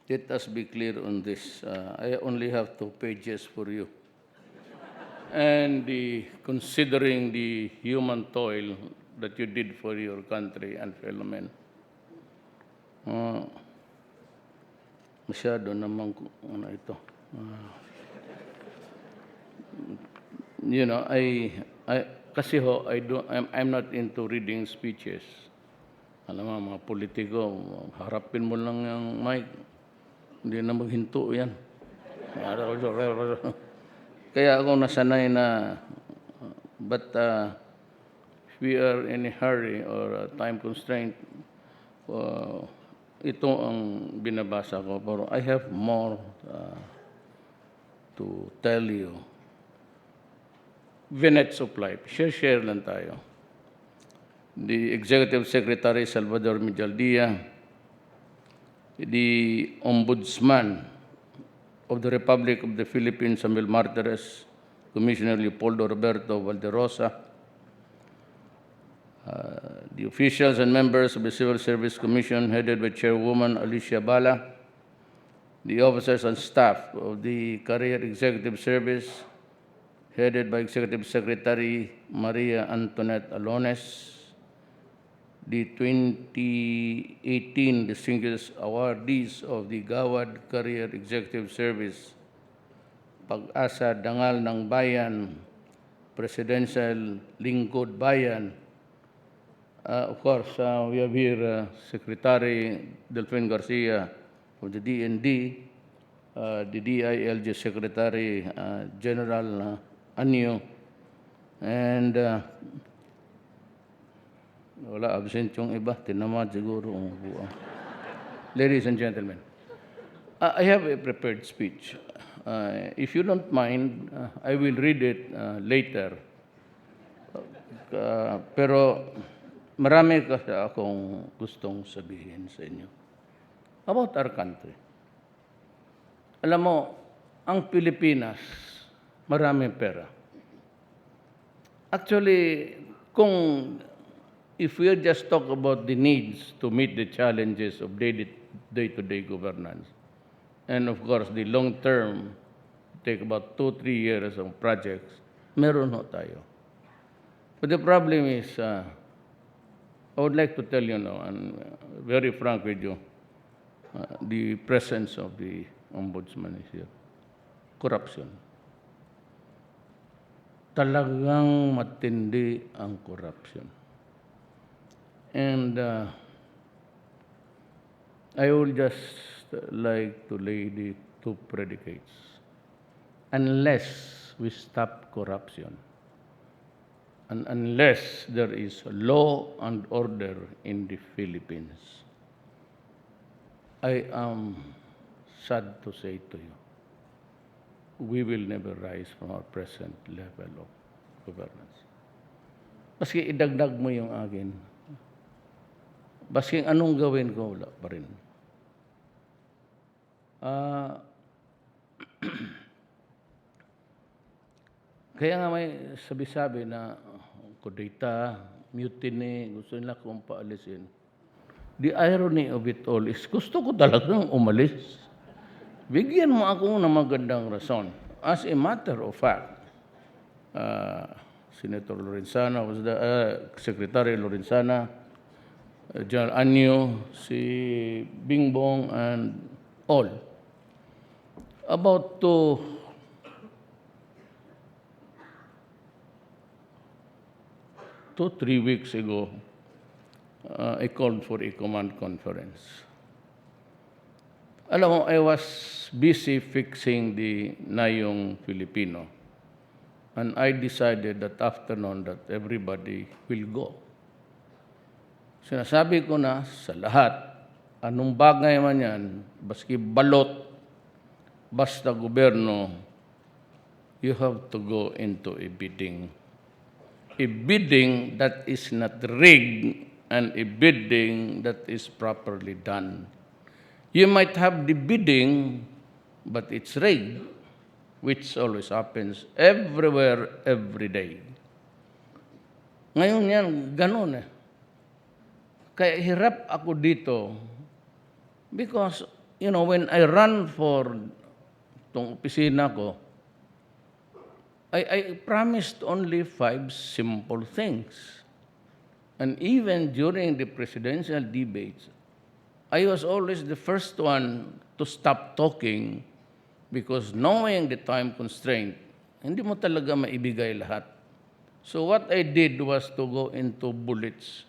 let us be clear on this. I only have 2 pages for you. And considering the human toil that you did for your country and fellow men, masyado namang ito. Kasi I'm not into reading speeches. Alam mo, mga politiko, harapin mo lang yung mic, hindi na maghinto yan. Kaya ako nasanay na, but if we are in a hurry or a time constraint, ito ang binabasa ko. Pero I have more to tell you. Vignettes of life. Share lang tayo. The Executive Secretary Salvador Medjaldia, the Ombudsman of the Republic of the Philippines, Samuel Martires, Commissioner Leopoldo Roberto Valderosa, the officials and members of the Civil Service Commission headed by Chairwoman Alicia Bala, the officers and staff of the Career Executive Service headed by Executive Secretary Maria Antoinette Alones, the 2018 Distinguished Awardees of the Gawad Career Executive Service, Pag-asa Dangal ng Bayan, Presidential Lingkod Bayan. Of course, we have here Secretary Delfin Garcia of the DND, the DILG Secretary General Anyo, and wala, absent yung iba, tinamad siguro. Ladies and gentlemen, I have a prepared speech. If you don't mind, I will read it later. Pero marami kasi akong gustong sabihin sa inyo about our country. Alam mo, ang Pilipinas, maraming pera. Actually, if we just talk about the needs to meet the challenges of day-to-day governance, and of course, the long term, take about 2-3 years of projects, meron ho tayo. But the problem is, I would like to tell you now, and very frank with you, the presence of the Ombudsman is here. Corruption. Talagang matindi ang corruption. And I would just like to lay the 2 predicates. Unless we stop corruption, and unless there is law and order in the Philippines, I am sad to say to you, we will never rise from our present level of governance. Maski idagdag mo yung akin, maski anong gawin ko, wala pa rin. Kaya nga may sabi-sabi na kudeta, mutiny, gusto nila kong paalisin. The irony of it all is gusto ko talagang umalis. Bigyan mo ako ng magandang rason. As a matter of fact, Senator Lorenzana was the Secretary Lorenzana, General Anyo, si Bingbong, and all. About 2-3 weeks ago, I called for a command conference. Alam mo, I was busy fixing the Nayong Filipino. And I decided that afternoon that everybody will go. Sinasabi ko na sa lahat, anong bagay man yan, baski balot, basta gobyerno, you have to go into a bidding. A bidding that is not rigged and a bidding that is properly done. You might have the bidding, but it's rigged, which always happens everywhere, every day. Ngayon yan, ganun eh. Kaya hirap ako dito because when I run for tong opisina ko, I promised only 5 simple things. And even during the presidential debates, I was always the first one to stop talking because knowing the time constraint, hindi mo talaga maibigay lahat. So what I did was to go into bullets.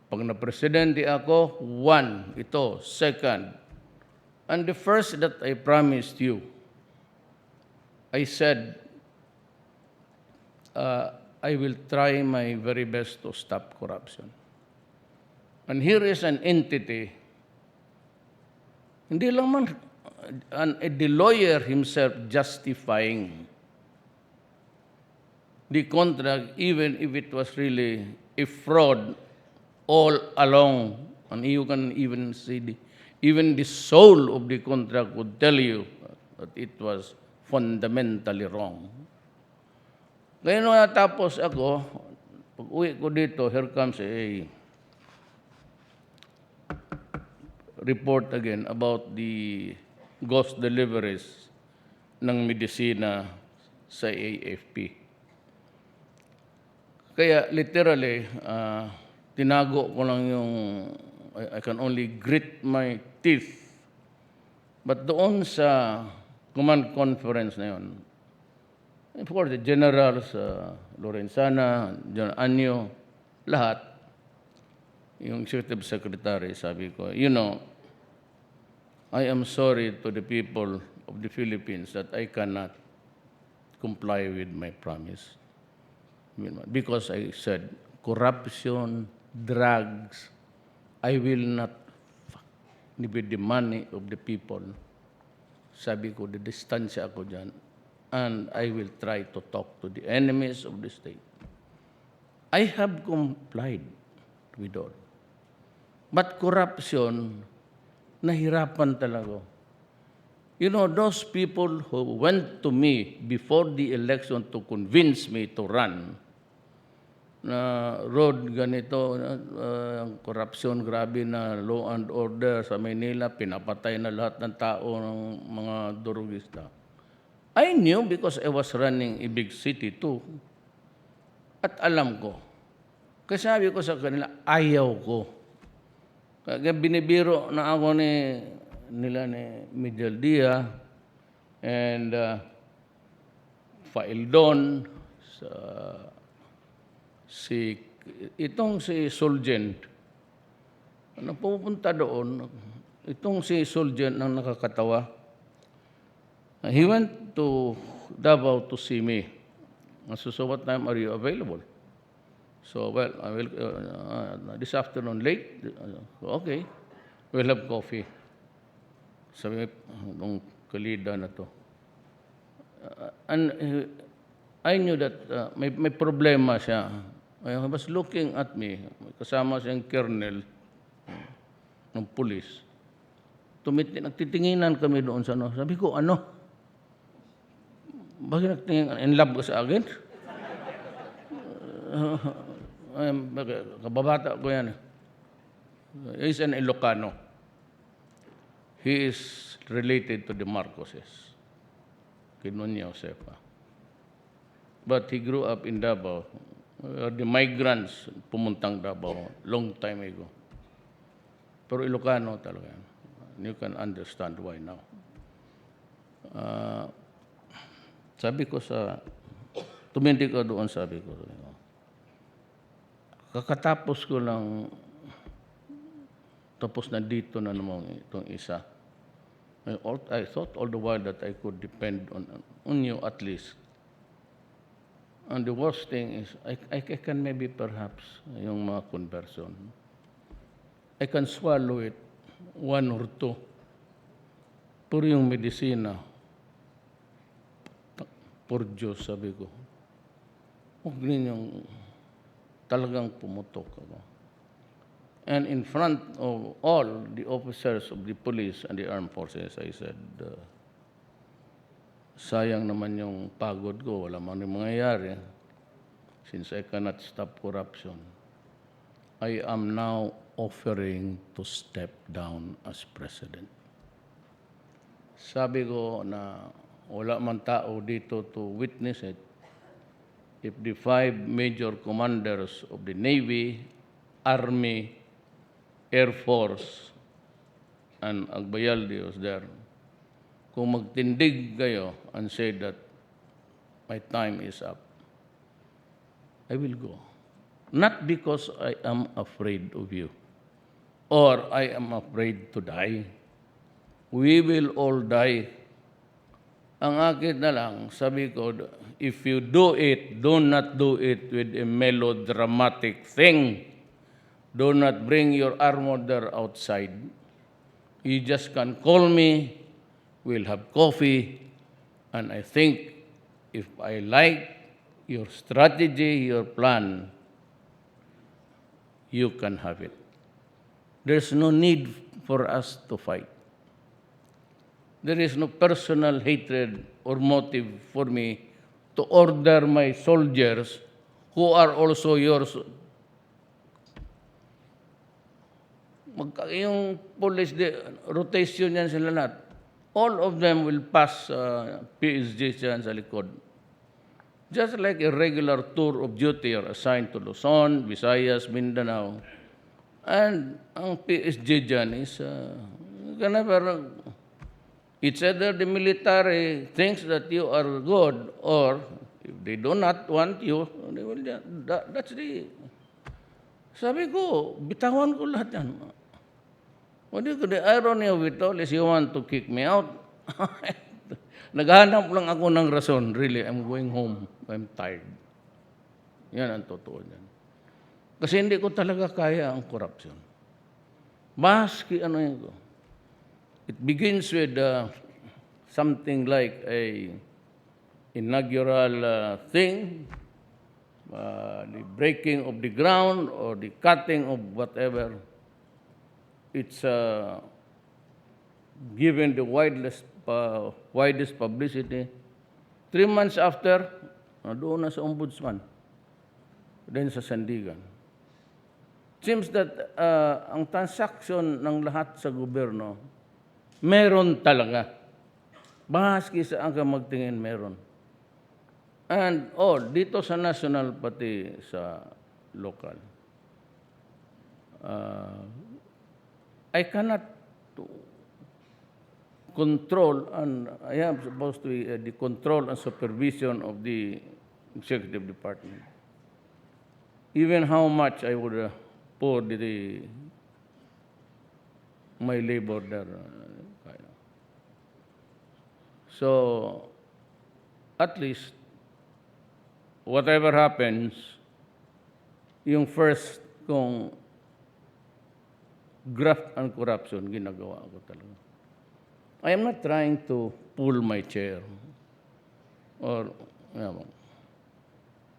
Pag na-presidente ako, 1, ito, second. And the first that I promised you, I said, I will try my very best to stop corruption. And here is an entity, hindi lang man the lawyer himself justifying the contract, even if it was really a fraud all along. And you can even see even the soul of the contract would tell you that it was fundamentally wrong. Kaya nung natapos ako, pag uwi ko dito, here comes a report again about the ghost deliveries ng medisina sa AFP. Kaya literally, tinago ko lang yung, I can only grit my teeth. But doon sa command conference na yun, of course, the generals, Lorenzana, John Anyo, lahat, yung executive secretary, sabi ko, I am sorry to the people of the Philippines that I cannot comply with my promise. Because I said, corruption, drugs, I will not with the money of the people. Sabi ko, distansya ako dyan. And I will try to talk to the enemies of the state. I have complied with all. But corruption, nahirapan talaga. Those people who went to me before the election to convince me to run, na road ganito, corruption, grabe na law and order sa Manila, pinapatay na lahat ng tao ng mga durugista. I knew because I was running a big city too. At alam ko. Kasi sabi ko sa kanila, ayaw ko. Kaya binibiro na ako nila ni Miguel Dia and Faildon itong si Solgent. Pupunta doon, itong si Solgent ang nakakatawa. He went to Davao to see me. So what time are you available? So, well, I will, this afternoon late. Okay, we'll have coffee. Sabi ng kalida na to. And I knew that may problema siya. He was looking at me. Kasama siyang colonel ng pulis. Nagtitinginan kami doon sa ano. Sabi ko, ano? Bakit nagtingin? In love ka sa akin? Kababata ko yan. He is an Ilocano. He is related to the Marcoses. Kinunya Josefa. But he grew up in Davao. The migrants pumuntang Davao long time ago. Pero Ilocano talaga yan. You can understand why now. Sabi ko tumindi ko doon, sabi ko, kakatapos ko lang, tapos na dito na naman itong isa. I thought all the while that I could depend on you at least. And the worst thing is, I can maybe perhaps, yung mga conversion, I can swallow it, 1 or 2. Pero yung medisina, por Diyos, sabi ko, huwag ninyong talagang pumutok ako. And in front of all the officers of the police and the armed forces, I said, sayang naman yung pagod ko, wala man yung mangyayari. Since I cannot stop corruption, I am now offering to step down as president. sabi ko na wala man tao dito to witness it. If the 5 major commanders of the Navy, Army, Air Force, and Agbayalde was there, kung magtindig kayo and say that my time is up, I will go. Not because I am afraid of you or I am afraid to die. We will all die. Ang akin na lang, sabi ko, if you do it, do not do it with a melodramatic thing. Do not bring your armor there outside. You just can call me, we'll have coffee, and I think if I like your strategy, your plan, you can have it. There's no need for us to fight. There is no personal hatred or motive for me to order my soldiers who are also yours. Yung police rotation yan sila lahat. All of them will pass PSG yan sa likod. Just like a regular tour of duty are assigned to Luzon, Visayas, Mindanao. And ang PSG dyan is, it's either the military thinks that you are good, or if they do not want you, they will, that's the, sabi ko, bitawan ko lahat yan. The irony of it all is you want to kick me out. Naghahanap lang ako ng rason. Really, I'm going home. I'm tired. Yan ang totoo yan. Kasi hindi ko talaga kaya ang corruption. Maski ano yun ko. It begins with something like a inaugural thing, the breaking of the ground or the cutting of whatever. It's given the widest publicity. 3 months after, doon na sa ombudsman, then sa Sandigan. Seems that ang transaction ng lahat sa gobyerno, meron talaga. Maski sa ang magtingin meron. And dito sa national pati sa local. I cannot control, and I am supposed to be the control and supervision of the executive department. Even how much I would pour my labor there. So, at least, whatever happens, yung first kong graft and corruption, ginagawa ko talaga. I am not trying to pull my chair or,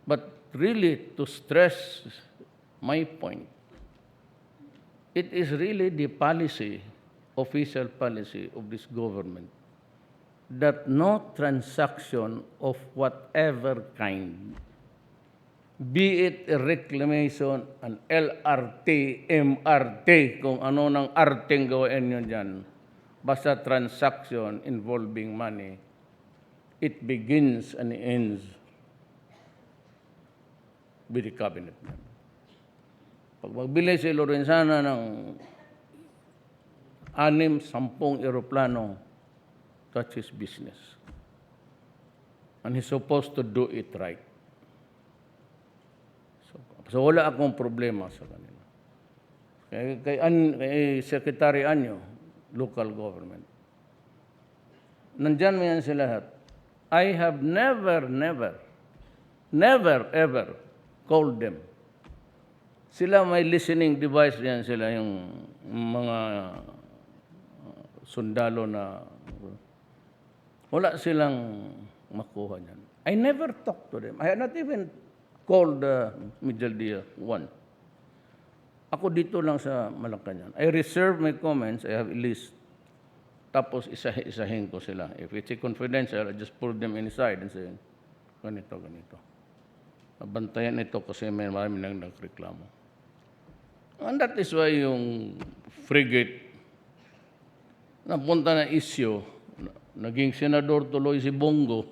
but really to stress my point. It is really the policy, official policy of this government, that no transaction of whatever kind, be it a reclamation, an LRT, MRT, kung ano ng arting gawin nyo dyan, basta transaction involving money, it begins and ends with the cabinet. Pag magbili si Lorenzana ng 6-10 eroplano, that's his business. And he's supposed to do it right. So wala akong problema sa kanila. Kay Secretary Anyo, local government. Nandyan mo yan sila lahat. I have never, ever called them. Sila may listening device yan, sila yung mga sundalo na wala silang makuha niyan. I never talked to them. I had not even called Midjaldia 1. Ako dito lang sa Malacañan. I reserve my comments. I have a list. Tapos isahin ko sila. If it's confidential, I just pull them inside and say, ganito. Bantayan ito kasi may marami nang nagreklamo. And that is why yung frigate napunta na issue Naging senador tuloy si Bongo.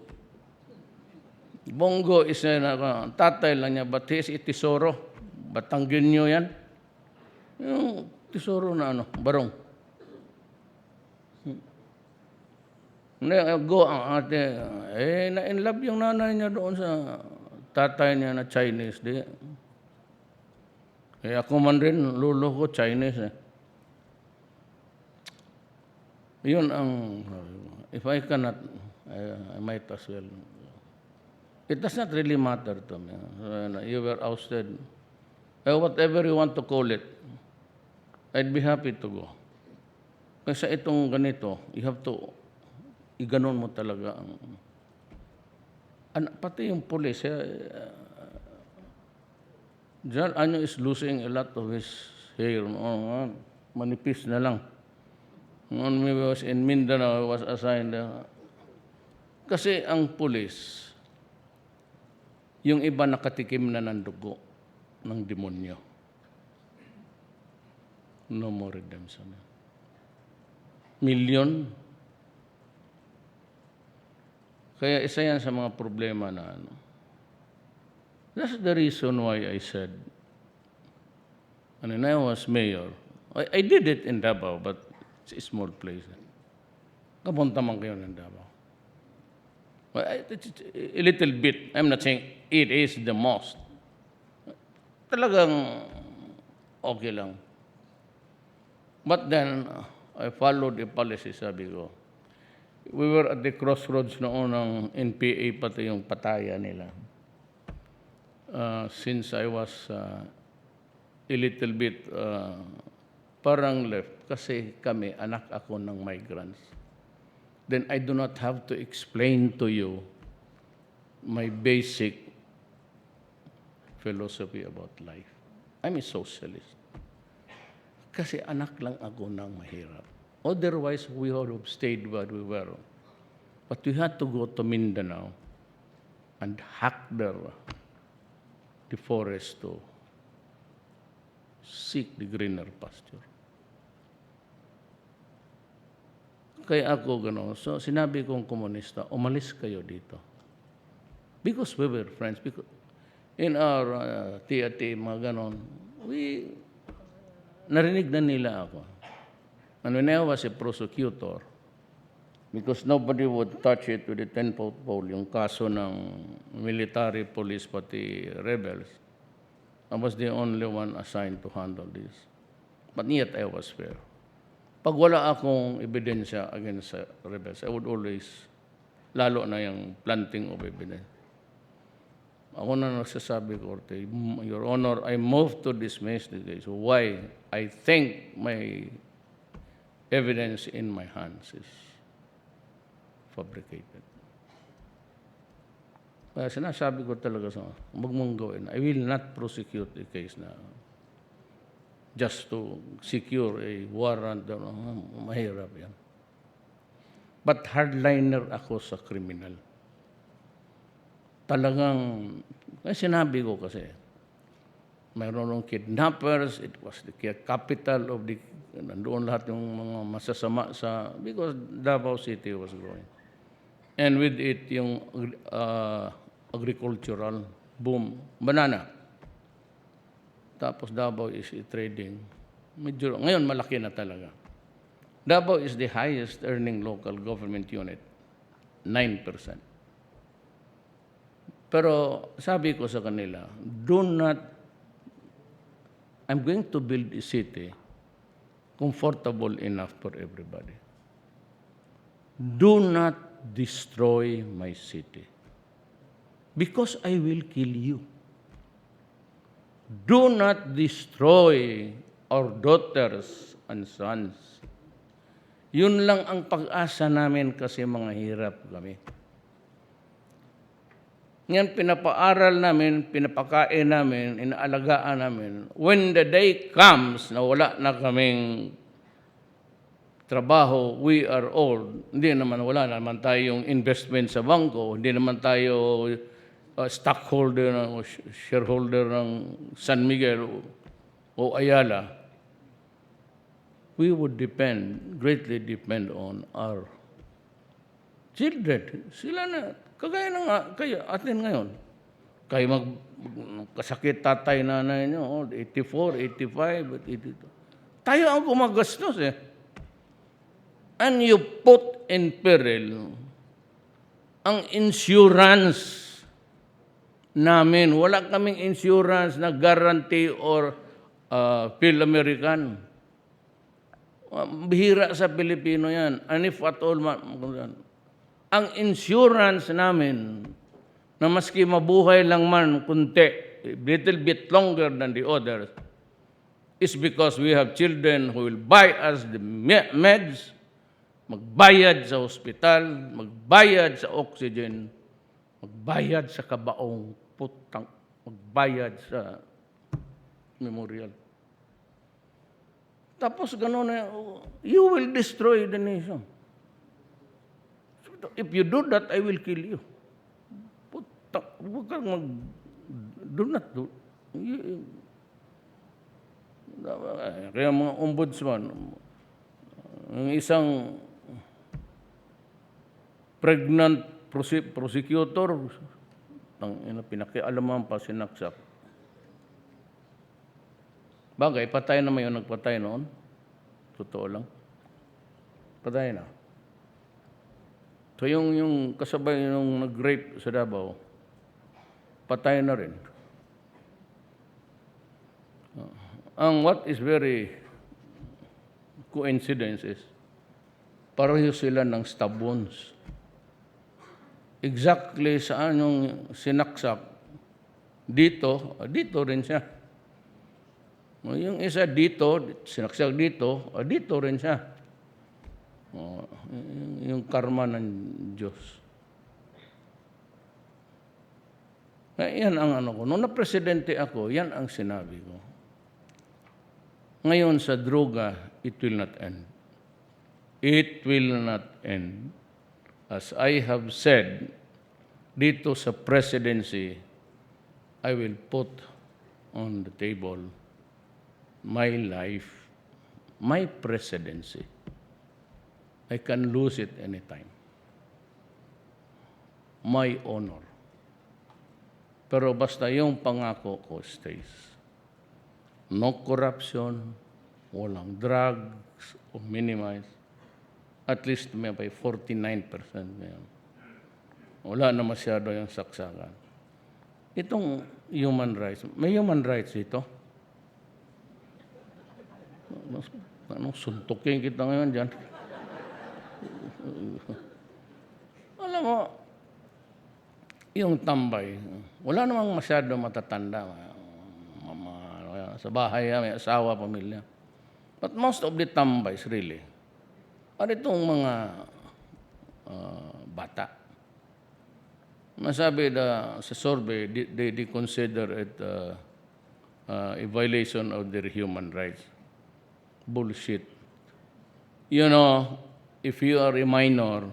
Bongo is tatay lang niya, but he is Tesoro. Batanggenyo yan. Yung Tesoro na barong. Go ang ate, na-in love yung nanay niya doon sa tatay niya na Chinese. Di. Ako man rin, lolo ko Chinese. Yun ang, if I cannot, I might as well. It does not really matter to me. You were ousted. Whatever you want to call it, I'd be happy to go. Kasi itong ganito, you have to, iganon mo talaga ang pati yung police. John Anyo is losing a lot of his hair. Manipis na lang. When we was in Mindanao, I was assigned. Kasi ang police, yung iba nakatikim na ng dugo ng demonyo. No more redemption. Million. Kaya isa yan sa mga problema na That's the reason why I said, when I was mayor, I did it in Davao, but it's a small place. Kapunta man kayo ng Davao. A little bit. I'm not saying it is the most. Talagang okay lang. But then, I followed the policy, sabi ko. We were at the crossroads noon ng NPA, pati yung pataya nila. Since I was a little bit parang left, kasi kami, anak ako ng migrants. Then I do not have to explain to you my basic philosophy about life. I'm a socialist. Kasi anak lang ako ng mahirap. Otherwise, we would have stayed where we were. But we had to go to Mindanao and hack the forest to seek the greener pasture. Kaya ako gano'n. So sinabi kong komunista, umalis kayo dito. Because we were friends. Because in our TAT, mga gano'n, narinig na nila ako. And when I was a prosecutor, because nobody would touch it with the 10-foot pole, yung kaso ng military, police, pati rebels, I was the only one assigned to handle this. But yet I was fair. Pag wala akong ebidensya against rebels, I would always, lalo na yung planting of evidence. Ako na nagsasabi ko, Your Honor, I move to dismiss the case. Why? I think my evidence in my hands is fabricated. Kaya sinasabi ko talaga sa huwag mong gawin. I will not prosecute the case na just to secure a warrant. Mahirap yan. But hardliner ako sa criminal. Talagang, sinabi ko kasi, mayroon ng kidnappers, it was the capital of the, nandoon lahat yung mga masasama sa, because Davao City was growing. And with it, yung agricultural boom, banana. Tapos Davao is trading. Medyo, ngayon malaki na talaga. Davao is the highest earning local government unit, 9%. Pero sabi ko sa kanila, I'm going to build a city comfortable enough for everybody. Do not destroy my city, because I will kill you. Do not destroy our daughters and sons. Yun lang ang pag-asa namin kasi mga hirap kami. Ngayon, pinapaaral namin, pinapakain namin, inaalagaan namin. When the day comes na wala na kaming trabaho, we are old. Wala naman tayong investment sa bangko, hindi naman tayo stockholder o shareholder ng San Miguel o Ayala. We would greatly depend on our Children, sila na, kagaya na nga, kayo, atin ngayon. Kayo kasakit tatay nanay nyo, 84, 85, 82. Tayo ang gumagastos eh. And you put in peril ang insurance namin. Wala kaming insurance na guarantee or Phil American. Bihira sa Pilipino yan. And if at all, ang insurance namin, na maski mabuhay lang man kunti, little bit longer than the others, is because we have children who will buy us the meds, magbayad sa ospital, magbayad sa oxygen, magbayad sa kabaong putang, magbayad sa memorial. Tapos gano'n na, you will destroy the nation. So, if you do that, I will kill you. Putang, huwag kang do not do. Kaya mga ombudsman, ang isang pregnant prosecutor, pinakialaman pa sinaksak. Bagay, patay na yung nagpatay noon. Totoo lang. Patay na. So yung kasabay yung nag-rape sa Davao, patay na rin. Ang what is very coincidence is, pareho sila ng stab wounds. Exactly saan yung sinaksak, dito rin siya. Yung isa dito, sinaksak dito, dito rin siya. Yung karma ng Diyos. Yan ang ano ko. Nung na-presidente ako, yan ang sinabi ko. Ngayon sa droga, it will not end. It will not end. As I have said, dito sa presidency, I will put on the table my life, my presidency. I can lose it anytime. My honor. Pero basta yung pangako ko stays. No corruption, walang drugs, o minimize. At least may 49% ngayon. Wala na masyado yung saksakan. Itong human rights, may human rights ito. Anong suntukin kita ngayon dyan? Alam mo, yung tambay, wala namang masyado matatanda. Sa bahay, may asawa, pamilya. But most of the tambays, really, are itong mga bata. Masabi sa survey, they consider it a violation of their human rights. Bullshit. You know, if you are a minor,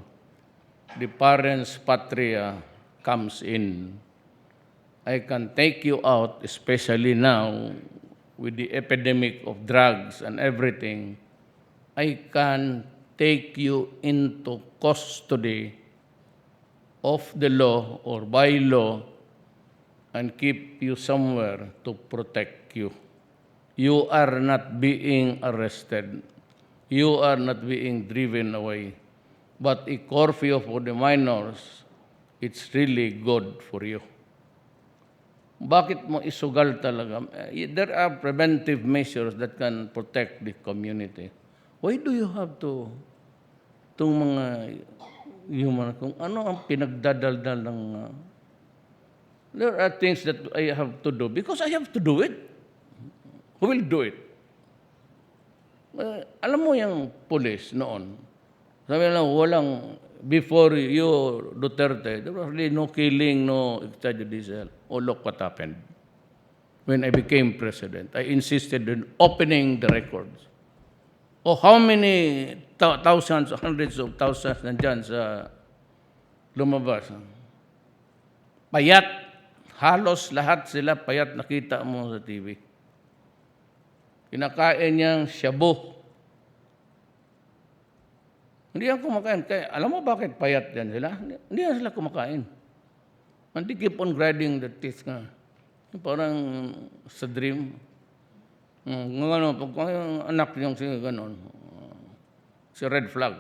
the parents' patria comes in. I can take you out, especially now, with the epidemic of drugs and everything. I can take you into custody of the law or by law and keep you somewhere to protect you. You are not being arrested. You are not being driven away. But a curfew for the minors, it's really good for you. Bakit mo isugal talaga? There are preventive measures that can protect the community. Why do you have to, itong mga human, kung ano ang pinagdadaldal ng, there are things that I have to do because I have to do it. Who will do it? Alam mo yung police noon, sabi lang, walang, before you, Duterte, there was really no killing, no extrajudicial. Oh, look what happened. When I became president, I insisted on opening the records. Oh, how many thousands, hundreds of thousands nandyan sa lumabas? Payat. Halos lahat sila payat, nakita mo sa TV. Kinakain niyang shabu. Hindi yan kumakain. Kaya, alam mo bakit payat yan sila? Hindi yan sila kumakain. And they keep on grinding the teeth nga. Parang sa dream. Ano, pag yung anak niyang si gano'n, si red flag.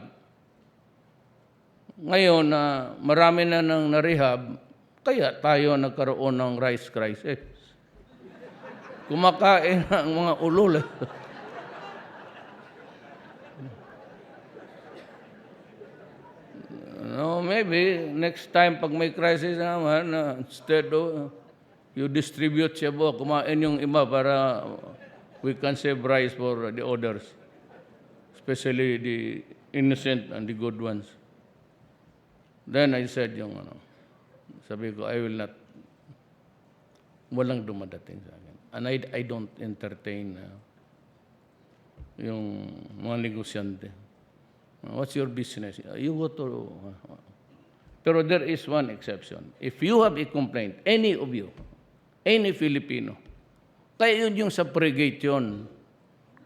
Ngayon na marami na nang na-rehab, kaya tayo nagkaroon ng rice crisis. Kumakain ang mga ulol. No, maybe next time pag may crisis naman, instead of you distribute siya po, kumain yung iba para we can save rice for the others, especially the innocent and the good ones. Then I said sabi ko, I will not, walang dumadating sa akin. And I don't entertain yung mga negosyante. What's your business? You go to... Pero there is one exception. If you have a complaint, any of you, any Filipino, kaya yun yung sa frigate yun.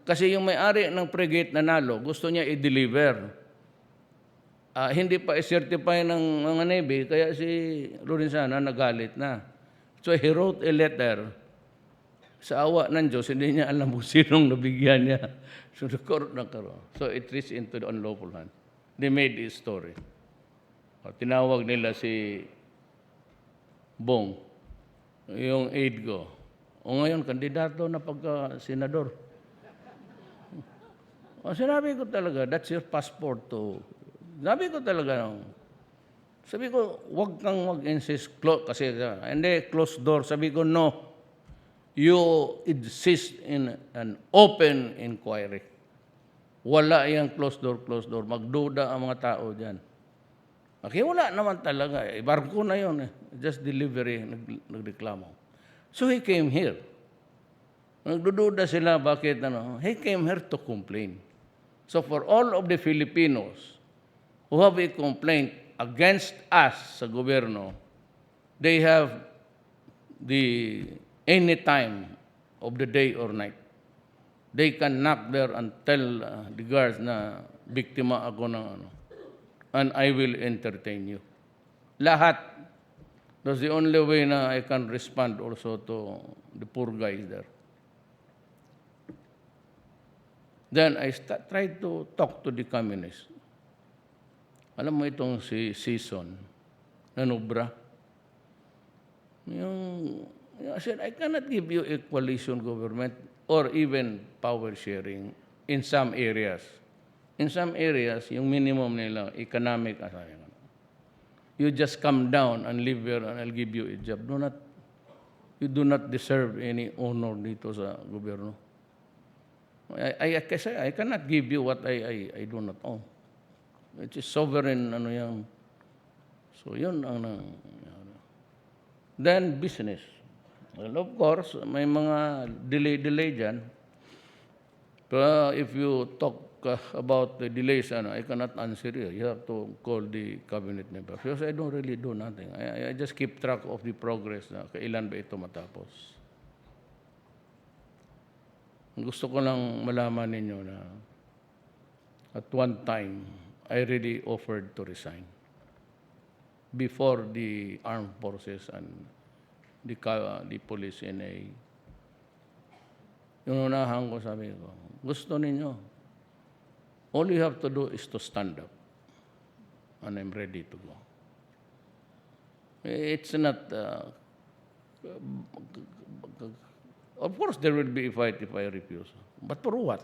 Kasi yung may-ari ng frigate nanalo, gusto niya i-deliver. Hindi pa i-certify ng mga Navy, kaya si Lorenzana nagalit na. So he wrote a letter. Sa awa ng Diyos, hindi niya alam kung sinong nabigyan niya. So the court nagkaroon. So it reached into the unlawful hand. They made a story. Tinawag nila si Bong, yung aide ko. O ngayon, kandidato na pagka-senador. Sinabi ko talaga, that's your passport to... Sabi ko talaga, wag kang mag-insist, kasi hindi, closed door. Sabi ko, no. You insist in an open inquiry. Wala yung closed door. Magduda ang mga tao dyan. Okay, wala naman talaga. Barko na yun. Just delivery, nagreklamo. So he came here. Nagdududa sila, bakit He came here to complain. So for all of the Filipinos who have a complaint against us sa gobyerno, they have any time of the day or night. They can knock there and tell the guards na biktima ako ng and I will entertain you. Lahat. That's the only way na I can respond also to the poor guys there. Then I tried to talk to the communists. Alam mo itong si Season, nanubra. I said, I cannot give you a coalition government or even power sharing in some areas. In some areas, yung minimum nila, economic, you just come down and live here and I'll give you a job. You do not deserve any honor dito sa gobyerno. I cannot give you what I do not own. It is sovereign, yan. So, yun ang... Then, business. Well, of course, may mga delay dyan. But if you talk about the delays, I cannot answer you. You have to call the cabinet members. Because I don't really do nothing. I just keep track of the progress na kailan ba ito matapos. Gusto ko lang malaman ninyo na at one time, I really offered to resign before the armed forces and the police NA. Yung unahan ko, sabi ko, gusto ninyo, all you have to do is to stand up and I'm ready to go. It's not, of course there will be a fight if I refuse. But for what?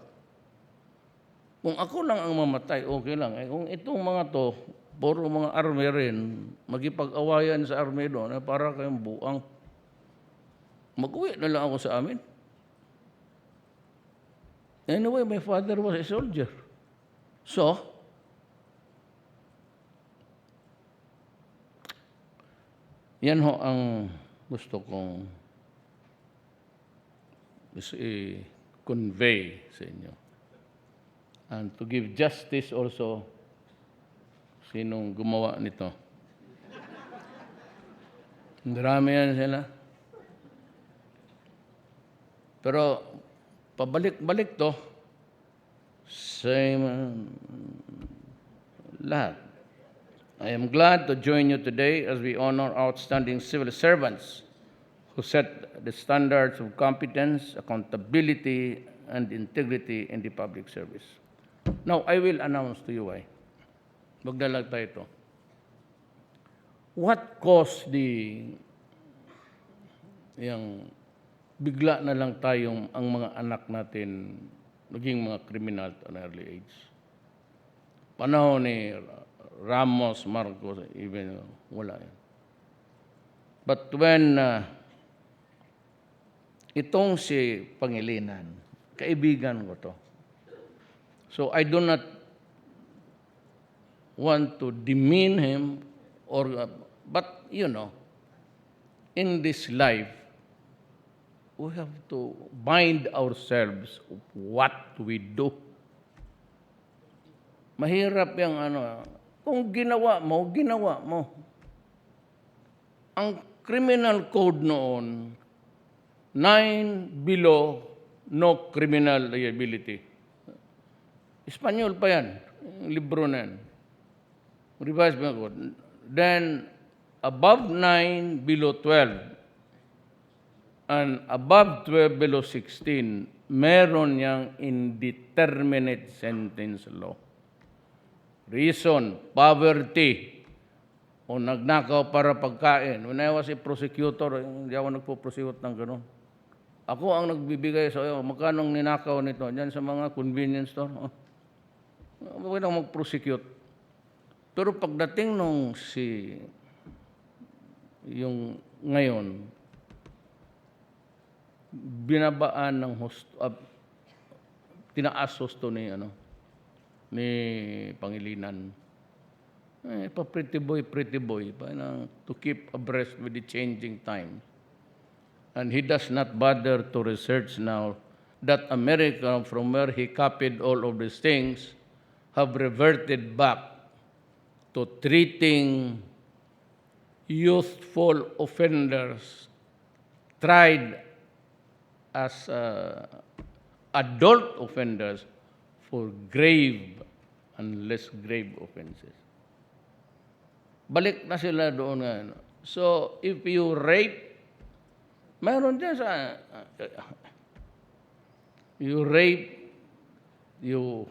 Kung ako lang ang mamatay, okay lang. Kung itong mga to, puro mga army rin, magipag-awayan sa army doon, para kayong buang. Mag-uwi na lang ako sa amin. Anyway, my father was a soldier. So, yan ho ang gusto kong convey sa inyo. And to give justice also sinong gumawa nito. Marami yan sila. Pero pabalik-balik to, same lahat. I am glad to join you today as we honor outstanding civil servants who set the standards of competence, accountability, and integrity in the public service. Now, I will announce to you why. Magdalag tayo ito. What caused yung bigla na lang tayong ang mga anak natin naging mga criminal at an early age? Panahon ni Ramos, Marcos, even wala yan. But when itong si Pangilinan, kaibigan ko to. So I do not want to demean him but you know, in this life, we have to bind ourselves of what we do. Mahirap yung kung ginawa mo. Ang criminal code noon, 9 below, no criminal liability. Espanyol pa yan, yung libro na yan. Revised by code. Then, above 9, below 12, and above 12, below 16, meron yang indeterminate sentence law. Reason, poverty, o nagnakaw para pagkain. When I was a prosecutor, hindi ako nagpo-prosecute ng gano'n. Ako ang nagbibigay sa iyo, magkano ninakaw nito? Diyan sa mga convenience store. Bakit ako mag-prosecute? Pero pagdating nung yung ngayon, binabaan ng tinaas husto ni Pangilinan. Pretty boy, to keep abreast with the changing times. And he does not bother to research now that America, from where he copied all of these things, have reverted back to treating youthful offenders tried as adult offenders for grave and less grave offenses. Balik na sila doon nga. So, if you rape, mayroon dyan sa, you rape, you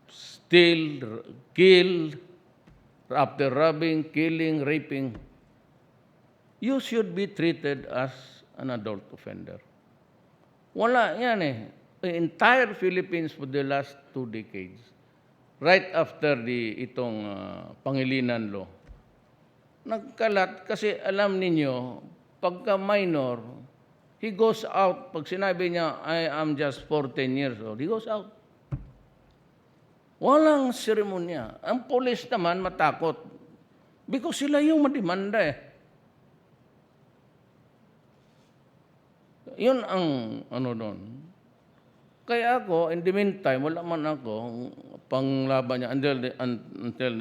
steal, kill, after robbing, killing, raping, you should be treated as an adult offender. Wala yan eh. The entire Philippines for the last 2 decades, right after itong Pangilinan law, nagkalat kasi alam ninyo, pagka minor, he goes out. Pag sinabi niya, I am just 14 years old, he goes out. Walang seremonya. Ang police naman matakot. Because sila yung madimanda eh. Yun ang doon. Kaya ako, in the meantime, wala man ako panglaban niya until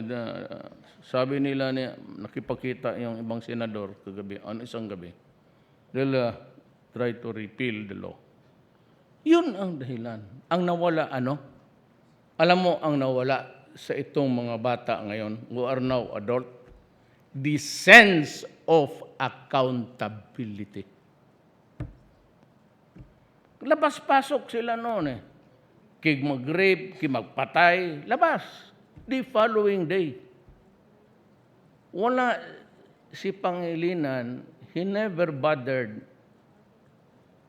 sabi nila niya, nakipakita yung ibang senador kagabi, isang gabi. They'll try to repeal the law. Yun ang dahilan. Ang nawala, alam mo ang nawala sa itong mga bata ngayon, who are now adult, the sense of accountability. Labas-pasok sila noon eh. Kig mag-rape, kig magpatay, labas. The following day. Wala si Pangilinan, he never bothered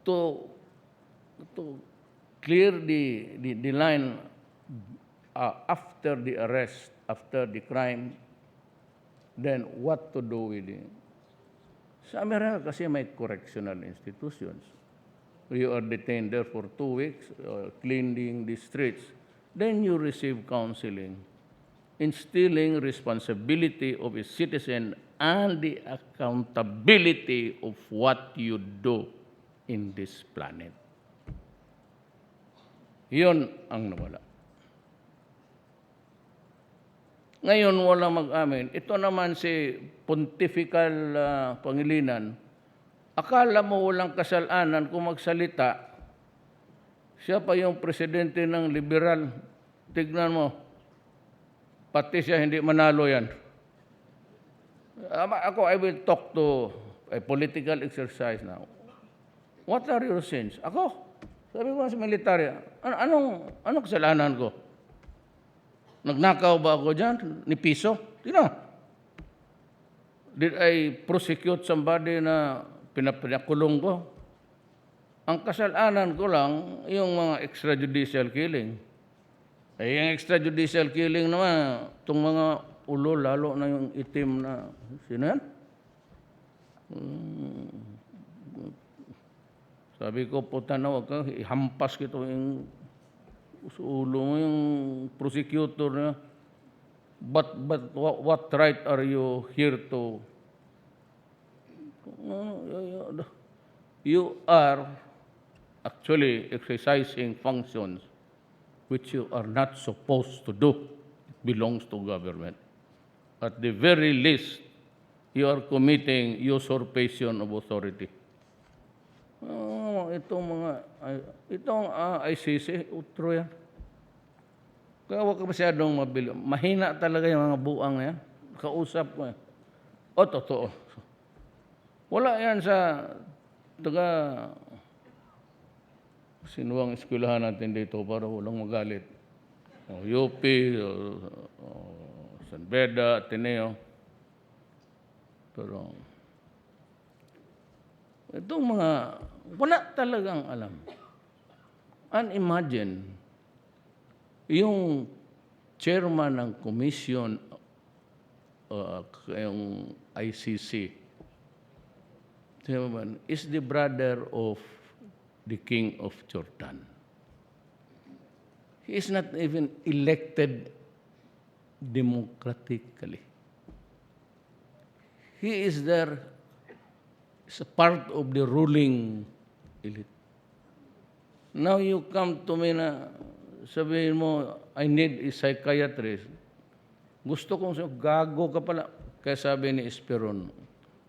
to clear the line after the arrest, after the crime, then what to do with it. Sa Amerika kasi may correctional institutions. You are detained there for 2 weeks, cleaning the streets. Then you receive counseling, instilling responsibility of a citizen and the accountability of what you do in this planet. Yun ang nawala. Ngayon, wala mag-amin. Ito naman si Pontifical Pangilinan. Akala mo walang kasalanan kung magsalita. Siya pa yung presidente ng liberal. Tignan mo. Pati siya hindi manalo yan. Ako, I will talk to a political exercise now. What are your sins? Ako, sabi ko sa military, anong kasalanan ko? Nagnakaw ba ako dyan? Ni piso? Sino? Did I prosecute somebody na pinakulong ko? Ang kasalanan ko lang, yung mga extrajudicial killing. Yung extrajudicial killing naman, itong mga ulo, lalo na yung itim na, sino yan? Sabi ko, puta na, wag ka, ihampas kito yung ulo mo, yung prosecutor na, but what right are you here to? You are actually exercising functions which you are not supposed to do. It belongs to government. At the very least, you are committing usurpation of authority. Itong ICC, utro yan. Kaya huwag ka masyadong mabili. Mahina talaga yung mga buang na yan. Kausap ko yan. Totoo. Wala yan sa sinuwang eskwelahan natin dito para walang magalit. UP, San Beda, Ateneo. Pero itong mga wala talagang alam. And imagine, yung chairman ng commission, yung ICC, is the brother of the King of Jordan. He is not even elected democratically. He is there as a part of the ruling elite. Now you come to me na sabihin mo, I need a psychiatrist. Gusto kong gago ka pala. Kaya sabi ni Esperon,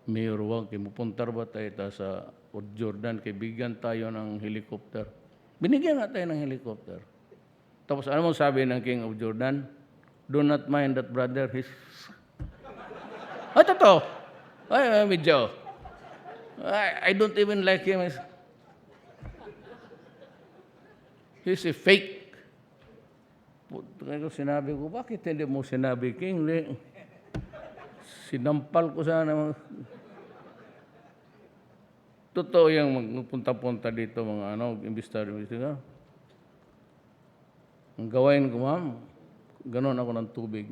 Mayor, wag, mupuntar ba tayo sa Jordan, kaibigan tayo ng helicopter. Binigyan nga tayo ng helicopter. Tapos ano mo sabi ng King of Jordan? Do not mind that brother, totoo. Medyo. I don't even like him. He's a fake. Sinabi ko, bakit hindi mo sinabi, King? Sinampal ko sana. Totoo yung magpunta-punta dito, mga imbestigador. Ang gawain ko, ma'am, ganon ako ng tubig.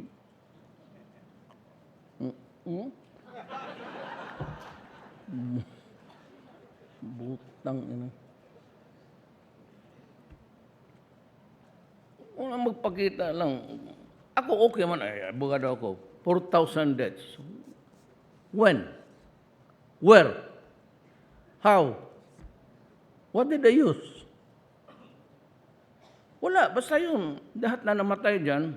Butang ina. Unang magpakita lang. Ako okay man, abogado ako. 4,000 deaths. When? Where? How? What did they use? Wala, basta yun. Lahat na namatay dyan.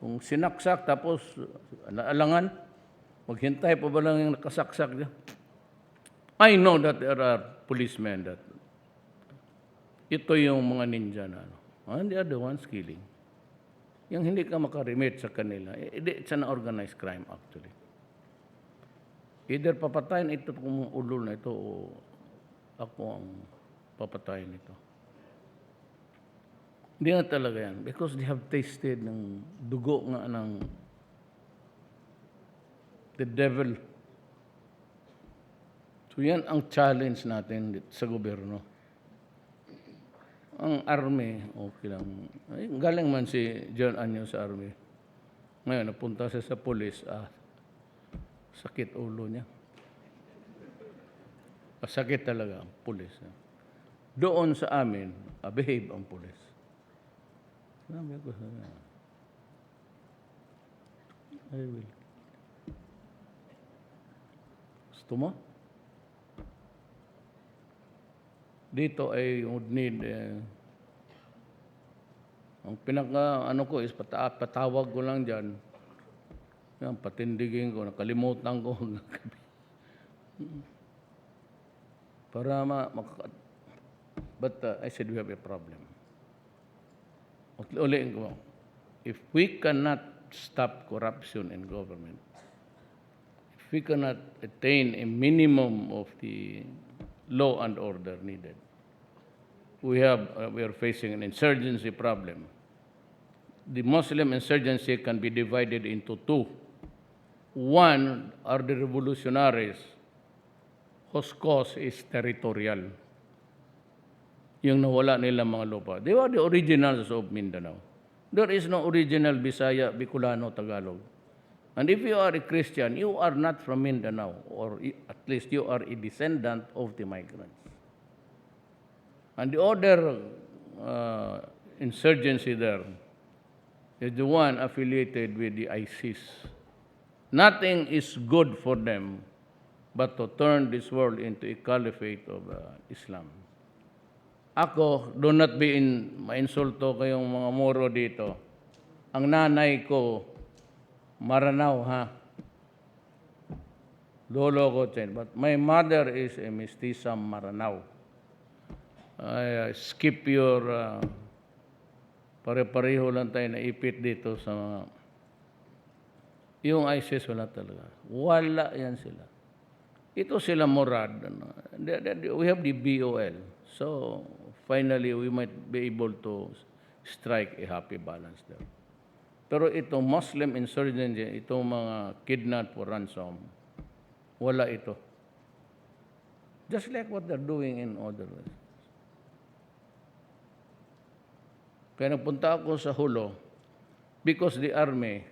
Kung sinaksak, tapos naalangan, maghintay pa ba lang yung nakasaksak dyan? I know that there are policemen that ito yung mga ninja na and they are the ones killing. Yung hindi ka makarimit sa kanila, it's an organized crime actually. Either papatayin ito kung ulol na ito o ako ang papatayin ito. Hindi na talaga yan because they have tasted ng dugo nga ng the devil. So yan ang challenge natin sa gobyerno. Ang army, okay lang. Galing man si John Anyo sa army. Ngayon, napunta siya sa police, sakit ulo niya. Sakit talaga ang pulis. Doon sa amin, behave ang pulis. Sabi ko sa I will. Gusto mo? Dito ay would need ang pinaka ko is patawag ko lang dyan. Yan, patindigin ko, nakalimutan ko. Para but I said we have a problem. Uliin ko, if we cannot stop corruption in government, if we cannot attain a minimum of the law and order needed, we are facing an insurgency problem. The Muslim insurgency can be divided into two. One are the revolutionaries whose cause is territorial. Yung nawala nilang mga lupa. They were the originals of Mindanao. There is no original Bisaya, Bicolano, Tagalog. And if you are a Christian, you are not from Mindanao, or at least you are a descendant of the migrants. And the other insurgency there is the one affiliated with the ISIS. Nothing is good for them but to turn this world into a caliphate of Islam. Ako, do not be mainsulto kayong mga Moro dito. Ang nanay ko, Maranao, ha? Lolo ko, but my mother is a mestiza Maranao. I skip your pare-pareho lang tayo na ipit dito sa mga yung ISIS wala talaga. Wala yan sila. Ito sila Murad. We have the BOL. So, finally, we might be able to strike a happy balance there. Pero itong Muslim insurgency, itong mga kidnap for ransom, wala ito. Just like what they're doing in other ways. Kaya nagpunta ako sa Hulo because the army,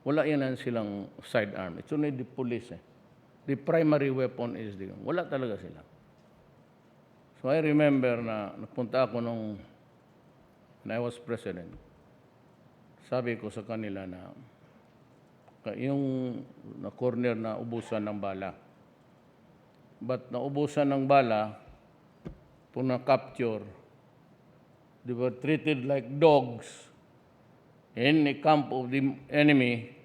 wala yan silang sidearm. It's only the police. The primary weapon is wala talaga sila. So I remember na nagpunta ako when I was president. Sabi ko sa kanila na yung na-corner na ubusan ng bala. But naubusan ng bala, kung na-capture, they were treated like dogs in a camp of the enemy.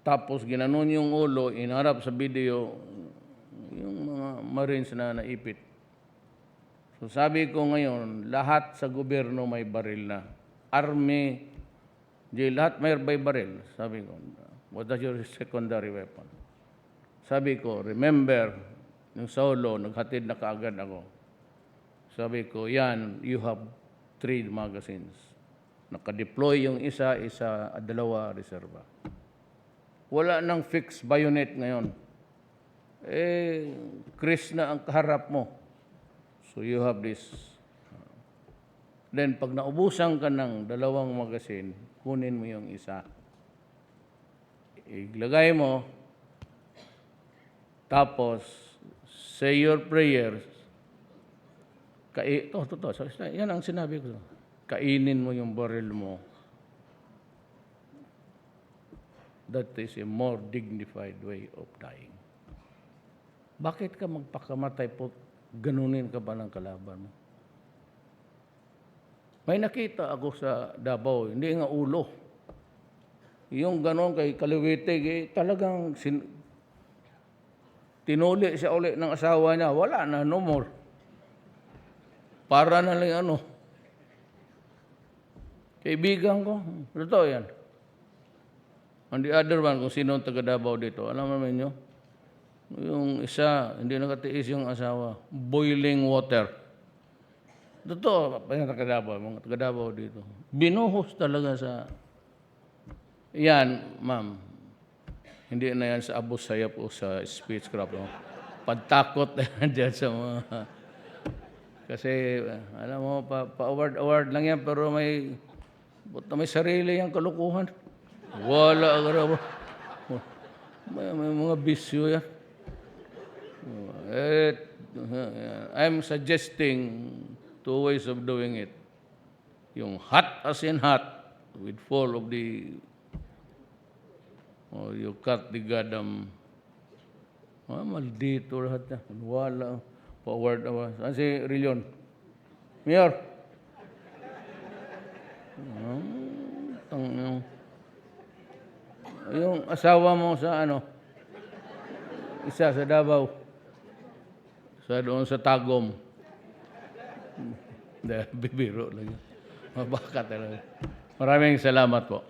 Tapos ginanon yung ulo, inarap sa video, yung mga Marines na naipit. So sabi ko ngayon, lahat sa gobyerno may baril na. Army, lahat may baril. Sabi ko, what is your secondary weapon? Sabi ko, remember, yung Saulo, naghatid na kaagad ako. Sabi ko, yan, you have 3 magazines. Naka-deploy yung isa, dalawa reserva. Wala nang fixed bayonet ngayon. Chris na ang kaharap mo. So you have this. Then pag naubusan ka ng 2 magazine, kunin mo yung isa. Iglagay mo, tapos say your prayers. Yan ang sinabi ko. Kainin mo yung baril mo. That is a more dignified way of dying. Bakit ka magpakamatay po? Ganunin ka ba ng kalaban mo? May nakita ako sa Davao, hindi nga ulo. Yung ganon kay Kaliwitig, talagang tinuli siya ulit ng asawa niya. Wala na, no more. Para na lang kaibigan ko. Totoo yan. On the other one, kung sino ang taga Davao dito, alam naman nyo, yung isa, hindi nakatiis yung asawa, boiling water. Totoo, yung mga taga Davao dito. Binuhos talaga sa, yan, ma'am, hindi na yan sa abos sayap o sa speechcraft. No? Pagtakot na yan dyan sa mga, kasi, alam mo, pa-award lang yan, pero may sarili yung kalukuhan. Wala ka may mga bisyo yan. I'm suggesting 2 ways of doing it. Yung hot as in hot, with full of the, you cut the goddamn, maldito lahat na. Wala. Forward. Saan si Rillion? Mayor? Yung asawa mo sa isa sa Davao. Doon sa Tagum. Bibiro lang yun. Baka talaga. Maraming salamat po.